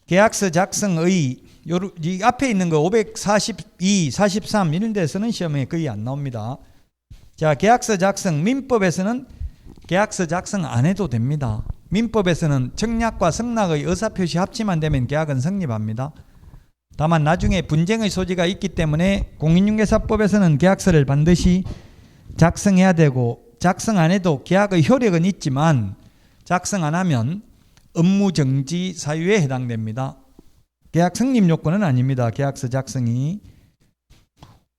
계약서 작성의 이 앞에 있는 거 542, 43 이런 데서는 시험에 거의 안 나옵니다. 자, 계약서 작성 민법에서는 계약서 작성 안 해도 됩니다. 민법에서는 청약과 승낙의 의사표시 합치만 되면 계약은 성립합니다. 다만 나중에 분쟁의 소지가 있기 때문에 공인중개사법에서는 계약서를 반드시 작성해야 되고 작성 안 해도 계약의 효력은 있지만 작성 안 하면 업무정지 사유에 해당됩니다. 계약 성립 요건은 아닙니다. 계약서 작성이.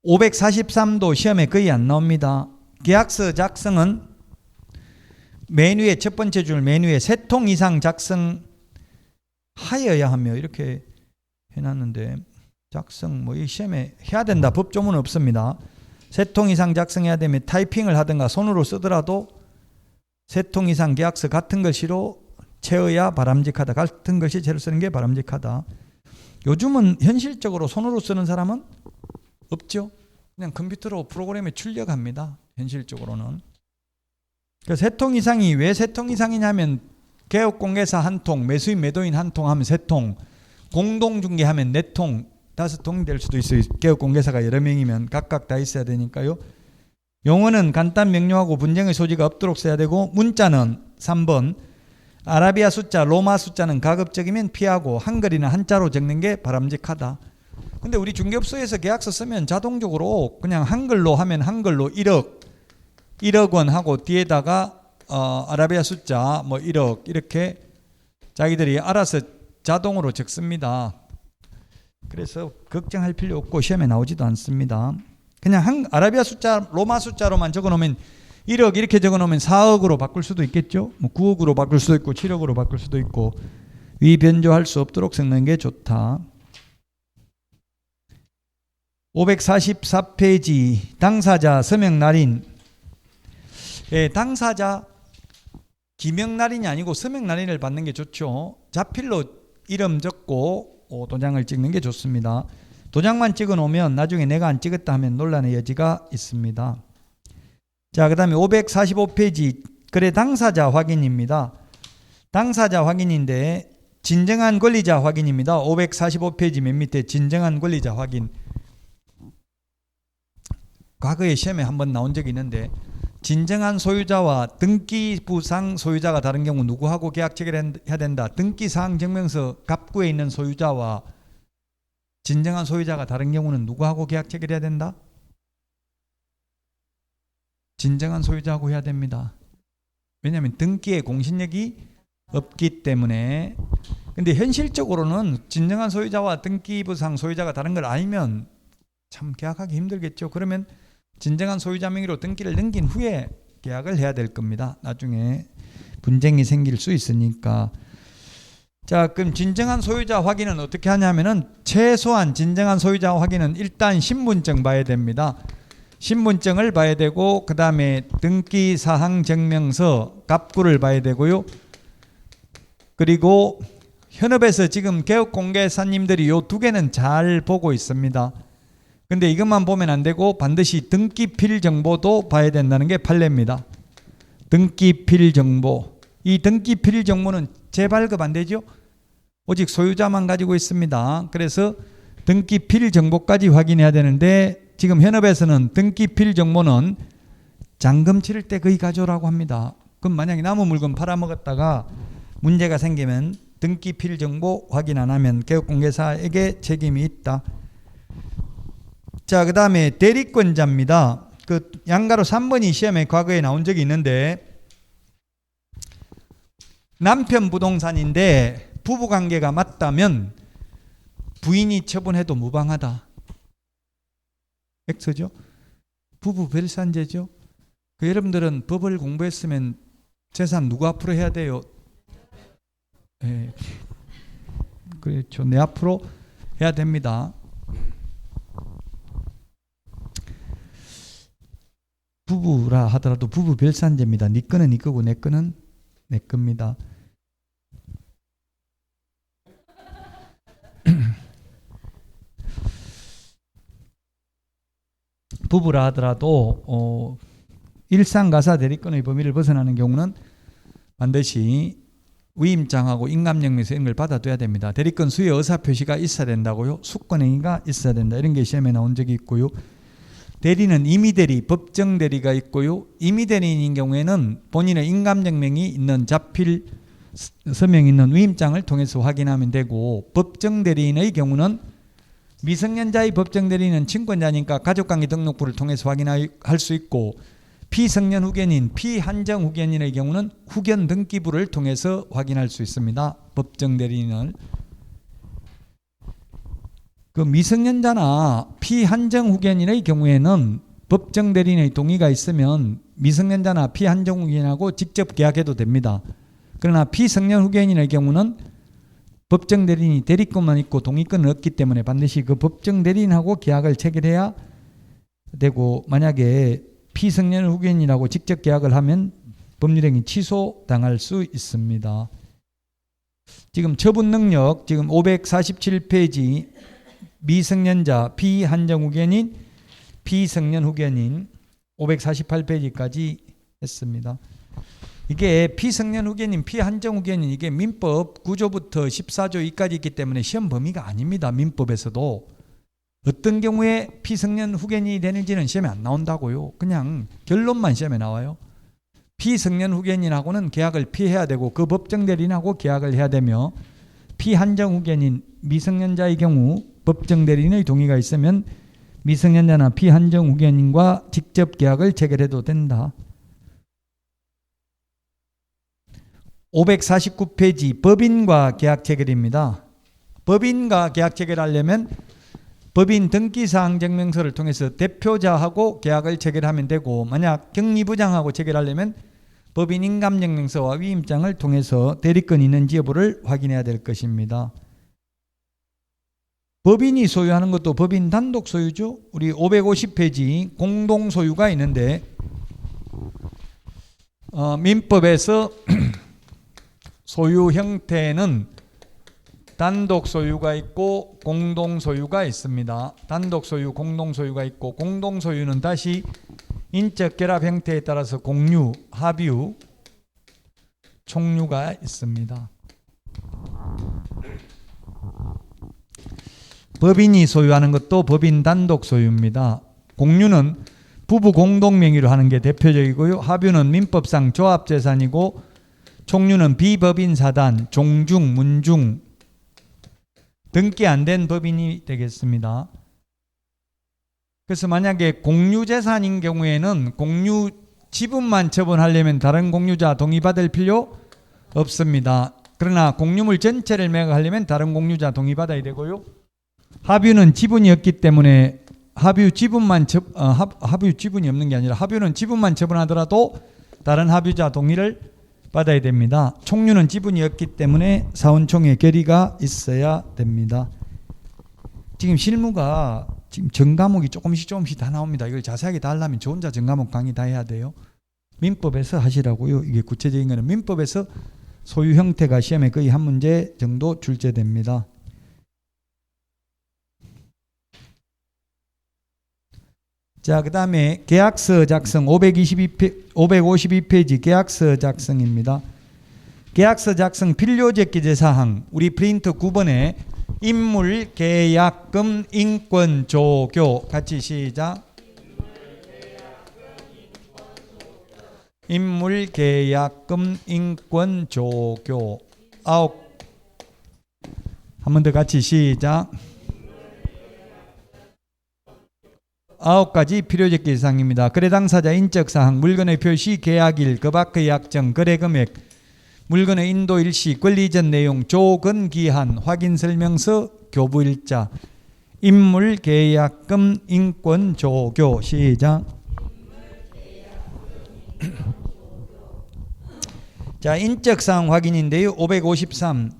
543도 시험에 거의 안 나옵니다. 계약서 작성은 맨 위에 첫 번째 줄 맨 위에 3통 이상 작성하여야 하며 이렇게 해놨는데 작성 뭐 이 시험에 해야 된다 법조문은 없습니다. 3통 이상 작성해야 되면 타이핑을 하든가 손으로 쓰더라도 3통 이상 계약서 같은 글씨로 채어야 바람직하다. 같은 글씨 채로 쓰는 게 바람직하다. 요즘은 현실적으로 손으로 쓰는 사람은 없죠. 그냥 컴퓨터로 프로그램에 출력합니다. 현실적으로는. 그 3통 이상이 왜 3통 이상이냐면 개업공개사 1통, 매수인 매도인 1통 하면 3통, 공동중개하면 4통, 5통이 될 수도 있어요. 개업공개사가 여러 명이면 각각 다 있어야 되니까요. 용어는 간단 명료하고 분쟁의 소지가 없도록 써야 되고 문자는 3번 아라비아 숫자, 로마 숫자는 가급적이면 피하고 한글이나 한자로 적는 게 바람직하다. 근데 우리 중개업소에서 계약서 쓰면 자동적으로 그냥 한글로 하면 한글로 1억 원 하고 뒤에다가 아라비아 숫자 뭐 1억 이렇게 자기들이 알아서 자동으로 적습니다. 그래서 걱정할 필요 없고 시험에 나오지도 않습니다. 그냥 아라비아 숫자, 로마 숫자로만 적어놓으면 1억 이렇게 적어놓으면 4억으로 바꿀 수도 있겠죠. 뭐 9억으로 바꿀 수도 있고 7억으로 바꿀 수도 있고 위변조할 수 없도록 적는 게 좋다. 544페이지 당사자 서명날인. 예, 당사자 기명날인이 아니고 서명날인을 받는 게 좋죠. 자필로 이름 적고 도장을 찍는 게 좋습니다. 도장만 찍어 놓으면 나중에 내가 안 찍었다 하면 논란의 여지가 있습니다. 자, 그 다음에 545페이지 거래 당사자 확인입니다. 당사자 확인인데 진정한 권리자 확인입니다. 545페이지 맨 밑에 진정한 권리자 확인. 과거에 시험에 한번 나온 적이 있는데 진정한 소유자와 등기부상 소유자가 다른 경우 누구하고 계약 체결해야 된다. 등기사항 증명서 갑구에 있는 소유자와 진정한 소유자가 다른 경우는 누구하고 계약 체결해야 된다? 진정한 소유자하고 해야 됩니다. 왜냐하면 등기에 공신력이 없기 때문에. 근데 현실적으로는 진정한 소유자와 등기부상 소유자가 다른 걸 알면 참 계약하기 힘들겠죠. 그러면 진정한 소유자 명의로 등기를 넘긴 후에 계약을 해야 될 겁니다. 나중에 분쟁이 생길 수 있으니까. 자, 그럼 진정한 소유자 확인은 어떻게 하냐면은 최소한 진정한 소유자 확인은 일단 신분증 봐야 됩니다. 신분증을 봐야 되고 그 다음에 등기사항 증명서 갑구를 봐야 되고요. 그리고 현업에서 지금 개업공개사님들이 요 2개는 잘 보고 있습니다. 근데 이것만 보면 안 되고 반드시 등기필 정보도 봐야 된다는 게 판례입니다. 등기필 정보. 이 등기필 정보는 재발급 안 되죠? 오직 소유자만 가지고 있습니다. 그래서 등기필 정보까지 확인해야 되는데 지금 현업에서는 등기필 정보는 잔금 치를 때 거의 가져오라고 합니다. 그럼 만약에 남은 물건 팔아먹었다가 문제가 생기면 등기필 정보 확인 안 하면 개업공개사에게 책임이 있다. 자, 그 다음에 대리권자입니다. 그 양가로 3번이 시험에 과거에 나온 적이 있는데 남편 부동산인데 부부관계가 맞다면 부인이 처분해도 무방하다. X죠? 부부 별산제죠? 그 여러분들은 법을 공부했으면 재산 누구 앞으로 해야 돼요? 네. 그렇죠. 내 앞으로 해야 됩니다. 부부라 하더라도 부부 별산제입니다. 네 거는 네 거고 내 거는 내 겁니다. 부부라 하더라도 일상가사 대리권의 범위를 벗어나는 경우는 반드시 위임장하고 인감영리서 이런 걸 받아둬야 됩니다. 대리권 수여 의사표시가 있어야 된다고요. 수권행위가 있어야 된다. 이런 게 시험에 나온 적이 있고요. 대리는 임의대리, 법정대리가 있고요. 임의대리인 경우에는 본인의 인감증명이 있는 자필 서명이 있는 위임장을 통해서 확인하면 되고 법정대리인의 경우는 미성년자의 법정대리인은 친권자니까 가족관계 등록부를 통해서 확인할 수 있고 피성년 후견인, 피한정 후견인의 경우는 후견 등기부를 통해서 확인할 수 있습니다. 법정대리인을. 그 미성년자나 피한정 후견인의 경우에는 법정 대리인의 동의가 있으면 미성년자나 피한정 후견인하고 직접 계약해도 됩니다. 그러나 피성년 후견인의 경우는 법정 대리인이 대리권만 있고 동의권은 없기 때문에 반드시 그 법정 대리인하고 계약을 체결해야 되고, 만약에 피성년 후견인하고 직접 계약을 하면 법률행위 취소당할 수 있습니다. 지금 처분 능력 지금 547페이지 미성년자 피한정 후견인 피성년 후견인 548페이지까지 했습니다. 이게 피성년 후견인 피한정 후견인 이게 민법 9조부터 14조 2까지 있기 때문에 시험 범위가 아닙니다. 민법에서도 어떤 경우에 피성년 후견인이 되는지는 시험에 안 나온다고요. 그냥 결론만 시험에 나와요. 피성년 후견인하고는 계약을 피해야 되고 그 법정 대리인하고 계약을 해야 되며, 피한정 후견인 미성년자의 경우 법정 대리인의 동의가 있으면 미성년자나 피한정 후견인과 직접 계약을 체결해도 된다. 549페이지 법인과 계약 체결입니다. 법인과 계약 체결하려면 법인 등기사항 증명서를 통해서 대표자하고 계약을 체결하면 되고, 만약 경리부장하고 체결하려면 법인 인감증명서와 위임장을 통해서 대리권이 있는지 여부를 확인해야 될 것입니다. 법인이 소유하는 것도 법인 단독 소유죠. 우리 550페이지 공동 소유가 있는데 민법에서 소유 형태는 단독 소유가 있고 공동 소유가 있습니다. 단독 소유, 공동 소유가 있고, 공동 소유는 다시 인적 결합 형태에 따라서 공유, 합유, 총유가 있습니다. 법인이 소유하는 것도 법인 단독 소유입니다. 공유는 부부 공동 명의로 하는 게 대표적이고요. 합유는 민법상 조합재산이고, 총유는 비법인 사단, 종중, 문중, 등기 안 된 법인이 되겠습니다. 그래서 만약에 공유재산인 경우에는 공유 지분만 처분하려면 다른 공유자 동의받을 필요 없습니다. 그러나 공유물 전체를 매각하려면 다른 공유자 동의받아야 되고요. 합유는 지분이 없기 때문에 합유 지분이 없는 게 아니라 합유는 지분만 처분하더라도 다른 합유자 동의를 받아야 됩니다. 총유는 지분이 없기 때문에 사원총회 결의가 있어야 됩니다. 지금 실무가 지금 전과목이 조금씩 다 나옵니다. 이걸 자세하게 다 하려면 저 혼자 전과목 강의 다 해야 돼요. 민법에서 하시라고요. 이게 구체적인 거는 민법에서 소유 형태가 시험에 거의 한 문제 정도 출제됩니다. 자, 그 다음에 계약서 작성 552페이지 계약서 작성입니다. 계약서 작성 필요적 기재사항 우리 프린트 9번에 인물, 계약금, 인권, 조교 같이 시작. 인물, 계약금, 인권, 조교 9. 한 번 더 같이 시작. 9가지 필요적 기재사항입니다. 거래 당사자 인적사항, 물건의 표시, 계약일, 그 밖의 약정, 거래금액, 물건의 인도 일시, 권리 이전 내용, 조건 기한, 확인 설명서, 교부일자, 인물, 계약금, 인권, 조교 시작. 자, 인적사항 확인인데요. 553.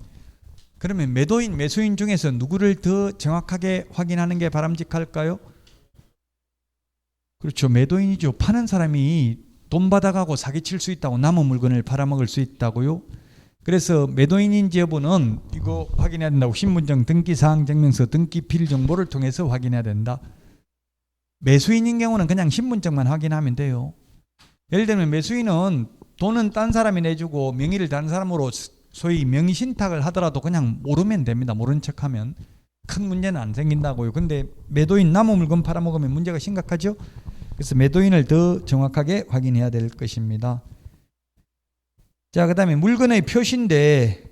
그러면 매도인, 매수인 중에서 누구를 더 정확하게 확인하는 게 바람직할까요? 그렇죠. 매도인이죠. 파는 사람이 돈 받아가고 사기칠 수 있다고, 남은 물건을 팔아먹을 수 있다고요. 그래서 매도인인지 여부는 이거 확인해야 된다고. 신분증, 등기사항 증명서, 등기필 정보를 통해서 확인해야 된다. 매수인인 경우는 그냥 신분증만 확인하면 돼요. 예를 들면 매수인은 돈은 딴 사람이 내주고 명의를 다른 사람으로 소위 명의 신탁을 하더라도 그냥 모르면 됩니다. 모른 척하면 큰 문제는 안 생긴다고요. 근데 매도인 남은 물건 팔아먹으면 문제가 심각하죠. 그래서 매도인을 더 정확하게 확인해야 될 것입니다. 자, 그 다음에 물건의 표시인데,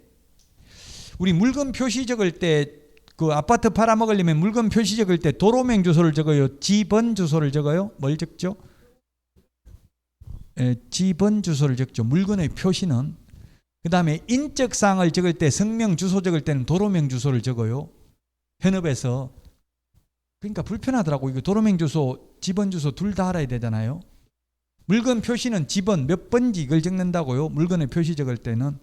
우리 물건 표시 적을 때, 그 아파트 팔아먹으려면 물건 표시 적을 때 도로명 주소를 적어요? 지번 주소를 적어요? 뭘 적죠? 지번 주소를 적죠. 물건의 표시는. 그 다음에 인적사항을 적을 때 성명 주소 적을 때는 도로명 주소를 적어요. 현업에서 그러니까 불편하더라고. 이거 도로명 주소, 집원 주소 둘 다 알아야 되잖아요. 물건 표시는 집원 몇 번지 이걸 적는다고요. 물건의 표시 적을 때는.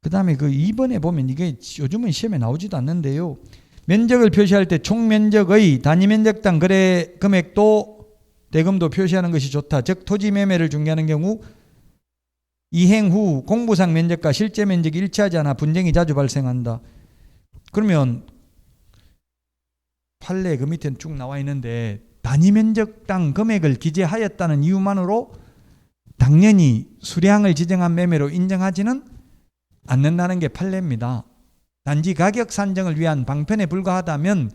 그 다음에 그 2번에 보면 이게 요즘은 시험에 나오지도 않는데요. 면적을 표시할 때 총 면적의 단위 면적당 거래 금액도 대금도 표시하는 것이 좋다. 즉 토지 매매를 중개하는 경우 이행 후 공부상 면적과 실제 면적이 일치하지 않아 분쟁이 자주 발생한다. 그러면 판례 그 밑에 쭉 나와 있는데 단위 면적당 금액을 기재하였다는 이유만으로 당연히 수량을 지정한 매매로 인정하지는 않는다는 게 판례입니다. 단지 가격 산정을 위한 방편에 불과하다면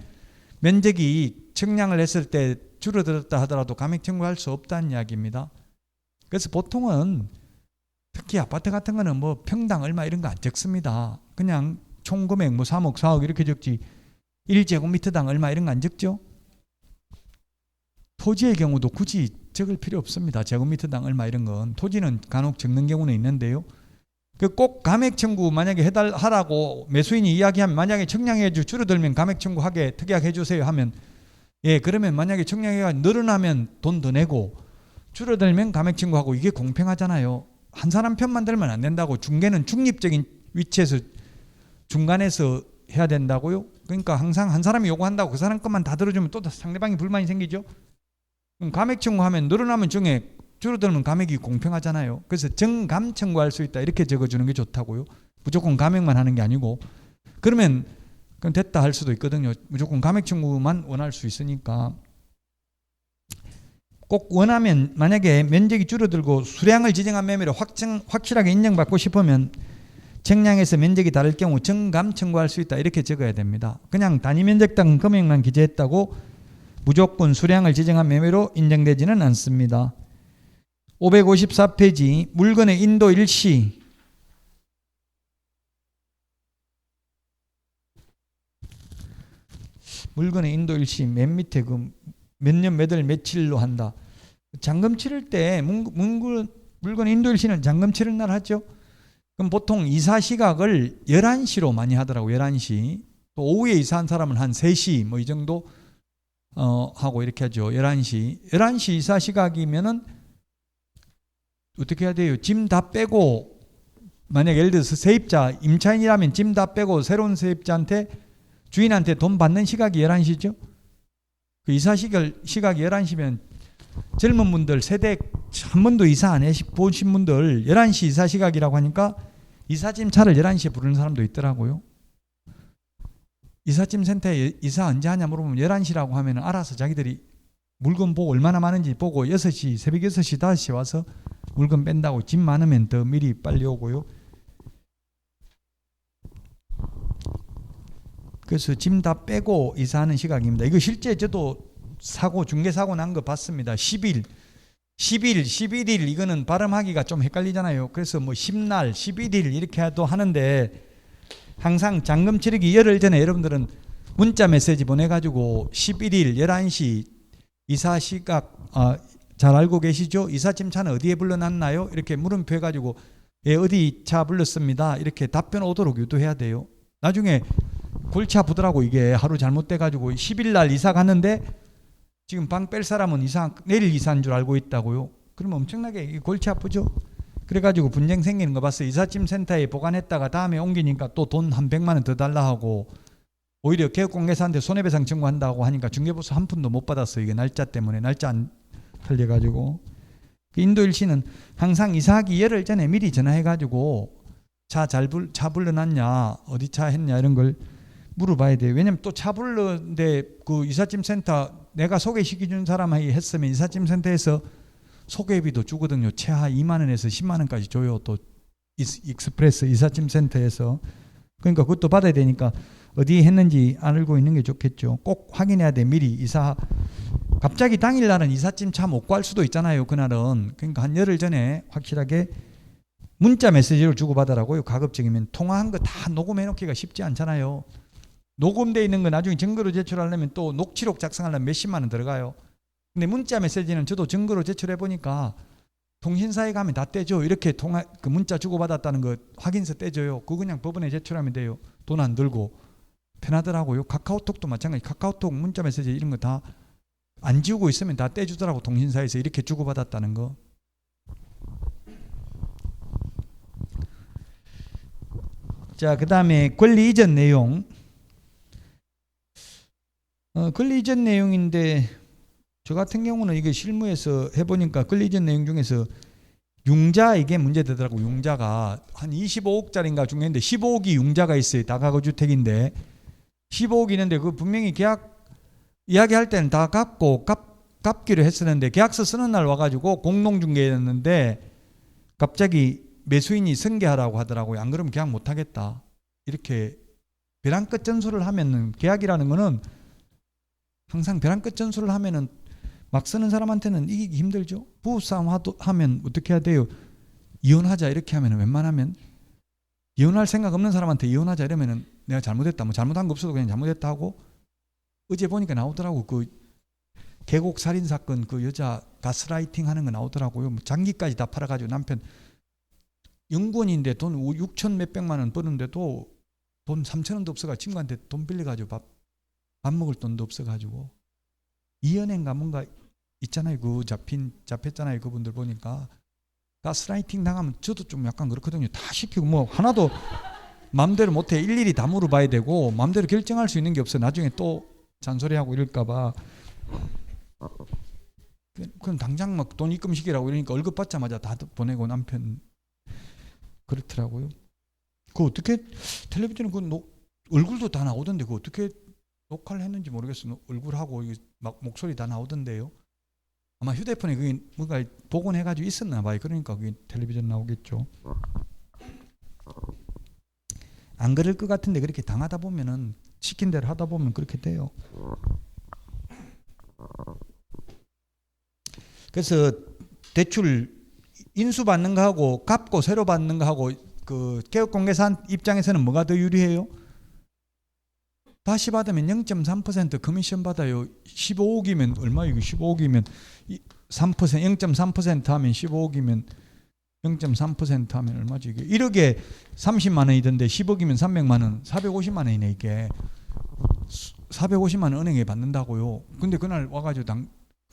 면적이 측량을 했을 때 줄어들었다 하더라도 감액 청구할 수 없다는 이야기입니다. 그래서 보통은 특히 아파트 같은 거는 뭐 평당 얼마 이런 거 안 적습니다. 그냥 총 금액 뭐 3억, 4억 이렇게 적지 1제곱미터당 얼마 이런 거 안 적죠. 토지의 경우도 굳이 적을 필요 없습니다. 제곱미터당 얼마 이런 건. 토지는 간혹 적는 경우는 있는데요. 꼭 감액 청구 만약에 하라고 매수인이 이야기하면 만약에 청량해주 줄어들면 감액 청구하게 특약해 주세요 하면 예 그러면 만약에 청량해가 늘어나면 돈 더 내고 줄어들면 감액 청구하고 이게 공평하잖아요. 한 사람 편만 들면 안 된다고. 중개는 중립적인 위치에서 중간에서 해야 된다고요. 그러니까 항상 한 사람이 요구한다고 그 사람 것만 다 들어주면 또 상대방이 불만이 생기죠. 그럼 감액 청구하면 늘어나면 정액 줄어들면 감액이 공평하잖아요. 그래서 정감 청구할 수 있다 이렇게 적어주는 게 좋다고요. 무조건 감액만 하는 게 아니고. 그러면 그럼 됐다 할 수도 있거든요. 무조건 감액 청구만 원할 수 있으니까. 꼭 원하면 만약에 면적이 줄어들고 수량을 지정한 매매로 확실하게 인정받고 싶으면 청량에서 면적이 다를 경우 정감 청구할 수 있다 이렇게 적어야 됩니다. 그냥 단위 면적당 금액만 기재했다고 무조건 수량을 지정한 매매로 인정되지는 않습니다. 554페이지 물건의 인도 일시. 물건의 인도 일시 맨 밑에 그 몇 년 몇 월 며칠로 한다. 잔금 치를 때 물건 인도 일시는 잔금 치를 날 하죠. 그럼 보통 이사 시각을 11시로 많이 하더라고요. 11시. 또 오후에 이사한 사람은 한 3시 뭐 이 정도 하고 이렇게 하죠. 11시 이사 시각이면은 어떻게 해야 돼요? 짐 다 빼고 만약 예를 들어서 세입자 임차인이라면 짐 다 빼고 새로운 세입자한테 주인한테 돈 받는 시각이 11시죠. 그 이사 시각이 11시면 젊은 분들 세대 한 번도 이사 안 해보신 분들 11시 이사 시각이라고 하니까 이사짐 차를 11시에 부르는 사람도 있더라고요. 이사짐 센터에 이사 언제 하냐 물어보면 11시라고 하면 알아서 자기들이 물건 보고 얼마나 많은지 보고 6시 새벽 6시 5시 와서 물건 뺀다고. 짐 많으면 더 미리 빨리 오고요. 그래서 짐 다 빼고 이사하는 시각입니다. 이거 실제 저도 중개사고 난 거 봤습니다. 10일 11일 이거는 발음하기가 좀 헷갈리잖아요. 그래서 뭐 10날 11일 이렇게 해도 하는데 항상 잔금 치르기 열흘 전에 여러분들은 문자 메시지 보내가지고 11일 11시 이사 시각 잘 알고 계시죠? 이삿짐 차는 어디에 불러놨나요? 이렇게 물음표 해가지고 예 어디 차 불렀습니다. 이렇게 답변 오도록 유도해야 돼요. 나중에 골치 아프더라고. 이게 하루 잘못돼가지고 10일 날 이사 갔는데 지금 방 뺄 사람은 내일 이사한 줄 알고 있다고요. 그러면 엄청나게 골치 아프죠. 그래가지고 분쟁 생기는 거 봤어요. 이삿짐 센터에 보관했다가 다음에 옮기니까 또 돈 한 100만 원 더 달라 하고 오히려 개업공개사한테 손해배상 청구한다고 하니까 중개보수 한 푼도 못 받았어요. 이게 날짜 때문에. 날짜 안 틀려가지고. 인도일시는 항상 이사하기 열흘 전에 미리 전화해가지고 차 불러놨냐 어디 차 했냐 이런 걸 물어봐야 돼요. 왜냐면 또 차 불렀는데 그 이삿짐 센터 내가 소개시켜준 사람이 했으면 이삿짐 센터에서 소개비도 주거든요. 최하 2만 원에서 10만 원까지 줘요. 또 익스프레스 이삿짐 센터에서. 그러니까 그것도 받아야 되니까 어디 했는지 알고 있는 게 좋겠죠. 꼭 확인해야 돼. 미리 이사. 갑자기 당일날은 이삿짐 차 못 구할 수도 있잖아요. 그날은. 그러니까 한 열흘 전에 확실하게 문자 메시지를 주고받으라고요. 가급적이면. 통화한 거 다 녹음해 놓기가 쉽지 않잖아요. 녹음되어 있는 거 나중에 증거로 제출하려면 또 녹취록 작성하려면 몇십만 원 들어가요. 근데 문자 메시지는 저도 증거로 제출해 보니까 통신사에 가면 다 떼줘. 이렇게 그 문자 주고받았다는 거 확인서 떼줘요. 그거 그냥 법원에 제출하면 돼요. 돈 안 들고. 편하더라고요. 카카오톡도 마찬가지. 카카오톡 문자 메시지 이런 거 다 안 지우고 있으면 다 떼주더라고. 통신사에서 이렇게 주고받았다는 거. 자, 그 다음에 권리 이전 내용. 권리 이전 내용인데 저 같은 경우는 이게 실무에서 해보니까 권리 이전 내용 중에서 융자 이게 문제되더라고. 융자가 한 25억짜리인가 중요한데 15억이 융자가 있어요. 다가구주택인데 15억 있는데 그 분명히 계약 이야기할 때는 다 갚기로 했었는데 계약서 쓰는 날 와가지고 공동중개였는데 갑자기 매수인이 승계하라고 하더라고요. 안 그러면 계약 못하겠다. 이렇게 벼랑 끝 전술을 하면은 계약이라는 거는 항상 벼랑 끝 전술을 하면은 막 쓰는 사람한테는 이기기 힘들죠. 부부싸움 하면 어떻게 해야 돼요? 이혼하자 이렇게 하면 웬만하면 이혼할 생각 없는 사람한테 이혼하자 이러면은 내가 잘못했다. 뭐 잘못한 거 없어도 그냥 잘못했다 하고 어제 보니까 나오더라고. 그 계곡 살인 사건 그 여자 가스라이팅 하는 거 나오더라고요. 뭐 장기까지 다 팔아가지고 남편 연구원인데 돈 6천 몇백만 원 버는데도 돈 3천 원도 없어가지고 친구한테 돈 빌려가지고 밥 먹을 돈도 없어가지고 이연애인가 뭔가 있잖아요. 그 잡혔잖아요. 그분들 보니까 가스라이팅 당하면 저도 좀 약간 그렇거든요. 다 시키고 뭐 하나도 마음대로 못해. 일일이 다 물어봐야 되고 마음대로 결정할 수 있는 게 없어. 나중에 또 잔소리하고 이럴까봐. 그럼 당장 막 돈 입금시키라고 이러니까 월급 받자마자 다 보내고 남편 그렇더라고요. 그 어떻게 텔레비전에 그 얼굴도 다 나오던데 그 어떻게 녹화를 했는지 모르겠어요. 얼굴하고 막 목소리 다 나오던데요. 아마 휴대폰에 그게 뭔가 복원해가지고 있었나 봐요. 그러니까 그게 텔레비전 나오겠죠. 안 그럴 것 같은데 그렇게 당하다 보면은 시킨 대로 하다 보면 그렇게 돼요. 그래서 대출 인수 받는 거 하고 갚고 새로 받는 거 하고 그 개업공개사 입장에서는 뭐가 더 유리해요? 다시 받으면 0.3% 커미션 받아요. 15억이면 얼마예요? 15억이면 3% 0.3% 하면 15억이면 0.3% 하면 얼마죠? 이게 1억에 30만 원이던데 10억이면 300만 원, 450만 원이네 이게. 450만 원 은행에 받는다고요. 근데 그날 와가지고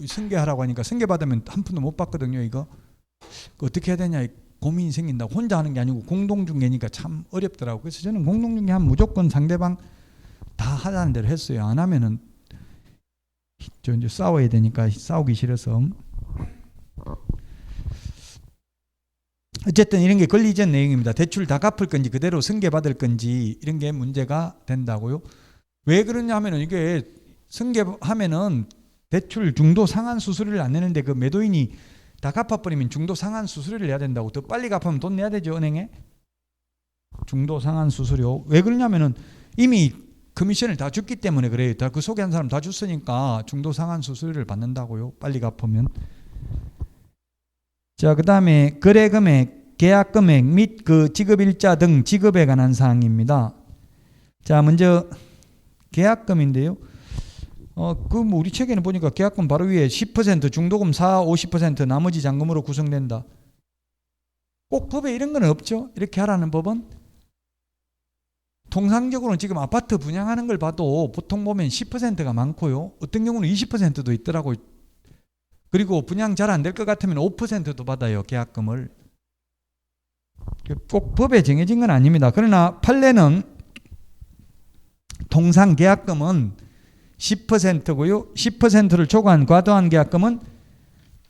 승계하라고 하니까 승계 받으면 한 푼도 못 받거든요. 이거 어떻게 해야 되냐 고민이 생긴다고. 혼자 하는 게 아니고 공동중개니까 참 어렵더라고. 그래서 저는 공동중개 하면 무조건 상대방 다 하자는 대로 했어요. 안 하면은 저 이제 싸워야 되니까 싸우기 싫어서. 어쨌든 이런 게 권리 이전 내용입니다. 대출 다 갚을 건지 그대로 승계받을 건지 이런 게 문제가 된다고요. 왜 그러냐면은 이게 승계하면은 대출 중도 상환 수수료를 안 내는데 그 매도인이 다 갚아버리면 중도 상환 수수료를 내야 된다고. 더 빨리 갚으면 돈 내야 되죠, 은행에. 중도 상환 수수료. 왜 그러냐면은 이미 커미션을 다 줬기 때문에 그래요. 다 그 소개한 사람 다 줬으니까 중도 상환 수수료를 받는다고요. 빨리 갚으면. 자, 그 다음에 거래 금액, 계약 금액 및 그 지급일자 등 지급에 관한 사항입니다. 자, 먼저 계약금인데요. 뭐 우리 책에는 보니까 계약금 바로 위에 10% 중도금 50% 나머지 잔금으로 구성된다. 꼭 법에 이런 건 없죠. 이렇게 하라는 법은. 통상적으로는 지금 아파트 분양하는 걸 봐도 보통 보면 10%가 많고요. 어떤 경우는 20%도 있더라고요. 그리고 분양 잘 안 될 것 같으면 5%도 받아요. 계약금을. 꼭 법에 정해진 건 아닙니다. 그러나 판례는 통상 계약금은 10%고요. 10%를 초과한 과도한 계약금은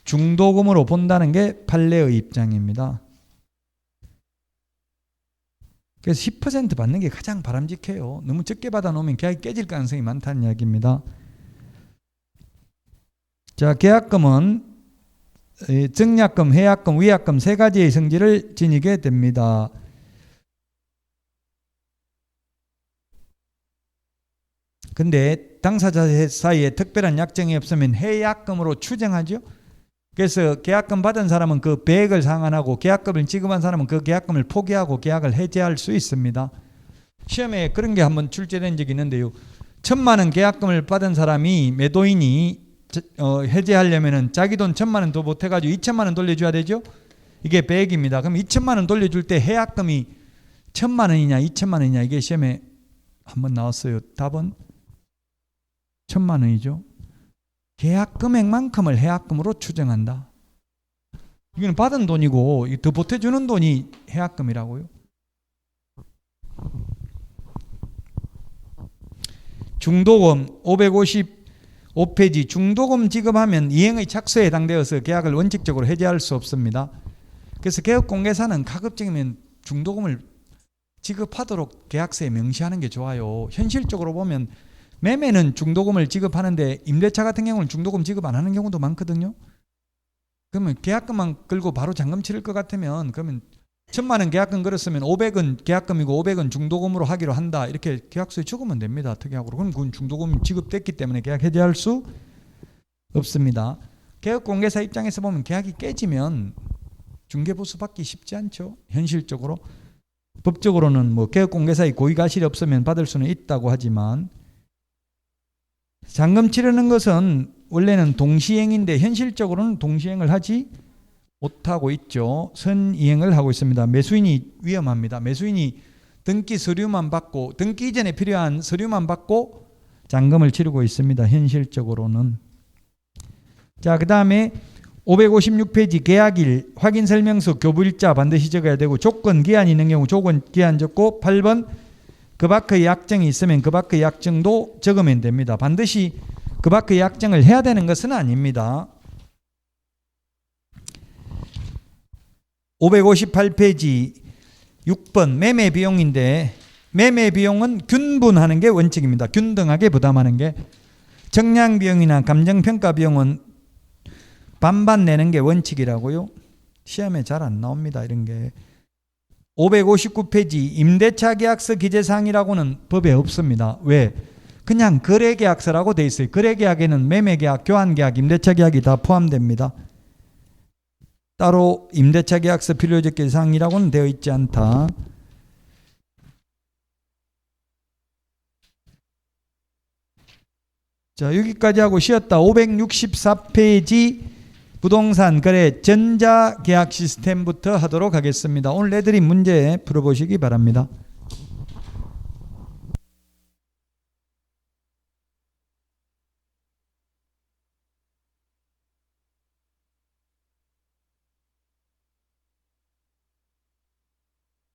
중도금으로 본다는 게 판례의 입장입니다. 그래서 10% 받는 게 가장 바람직해요. 너무 적게 받아놓으면 계약이 깨질 가능성이 많다는 이야기입니다. 자, 계약금은 증약금, 해약금, 위약금 세 가지의 성질을 지니게 됩니다. 근데 당사자 사이에 특별한 약정이 없으면 해약금으로 추정하죠. 그래서 계약금 받은 사람은 그 배액을 상환하고 계약금을 지급한 사람은 그 계약금을 포기하고 계약을 해지할 수 있습니다. 시험에 그런 게 한번 출제된 적이 있는데요. 1,000만 원 계약금을 받은 사람이 매도인이 해제하려면은 자기 돈 1,000만 원 더 못해가지고 2,000만 원 돌려줘야 되죠. 이게 100입니다. 그럼 2,000만 원 돌려줄 때 해약금이 1,000만 원이냐 2,000만 원이냐 이게 시험에 한번 나왔어요. 답은 1,000만 원이죠. 계약 금액만큼을 해약금으로 추정한다. 이건 받은 돈이고 더 보태주는 돈이 해약금이라고요. 중도금 555페이지 중도금 지급하면 이행의 착수에 해당되어서 계약을 원칙적으로 해제할 수 없습니다. 그래서 개업공개사는 가급적이면 중도금을 지급하도록 계약서에 명시하는 게 좋아요. 현실적으로 보면 매매는 중도금을 지급하는데 임대차 같은 경우는 중도금 지급 안 하는 경우도 많거든요. 그러면 계약금만 끌고 바로 잔금 치를 것 같으면 그러면 1,000만 원 계약금 걸었으면 500은 계약금이고 500은 중도금으로 하기로 한다. 이렇게 계약서에 적으면 됩니다. 특약으로. 그럼 그건 중도금이 지급됐기 때문에 계약 해제할 수 없습니다. 계약공개사 입장에서 보면 계약이 깨지면 중개보수 받기 쉽지 않죠. 현실적으로. 법적으로는 뭐 계약공개사의 고의가실이 없으면 받을 수는 있다고 하지만 잔금 치르는 것은 원래는 동시행인데 현실적으로는 동시행을 하지 못하고 있죠. 선이행을 하고 있습니다. 매수인이 위험합니다. 매수인이 등기 서류만 받고 등기 이전에 필요한 서류만 받고 잔금을 치르고 있습니다. 현실적으로는. 자, 그 다음에 556페이지 계약일 확인설명서 교부일자 반드시 적어야 되고 조건 기한이 있는 경우 조건 기한 적고 8번 그 밖의 약정이 있으면 그 밖의 약정도 적으면 됩니다. 반드시 그 밖의 약정을 해야 되는 것은 아닙니다. 558페이지 6번 매매 비용인데 매매 비용은 균분하는 게 원칙입니다. 균등하게 부담하는 게. 정량 비용이나 감정평가 비용은 반반 내는 게 원칙이라고요. 시험에 잘 안 나옵니다. 이런 게. 559페이지 임대차 계약서 기재사항이라고는 법에 없습니다. 왜? 그냥 거래계약서라고 돼 있어요. 거래계약에는 매매계약, 교환계약, 임대차 계약이 다 포함됩니다. 따로 임대차 계약서 필요적 사항이라고는 되어 있지 않다. 자, 여기까지 하고 쉬었다. 564페이지 부동산 거래 전자계약 시스템부터 하도록 하겠습니다. 오늘 내드린 문제 풀어보시기 바랍니다.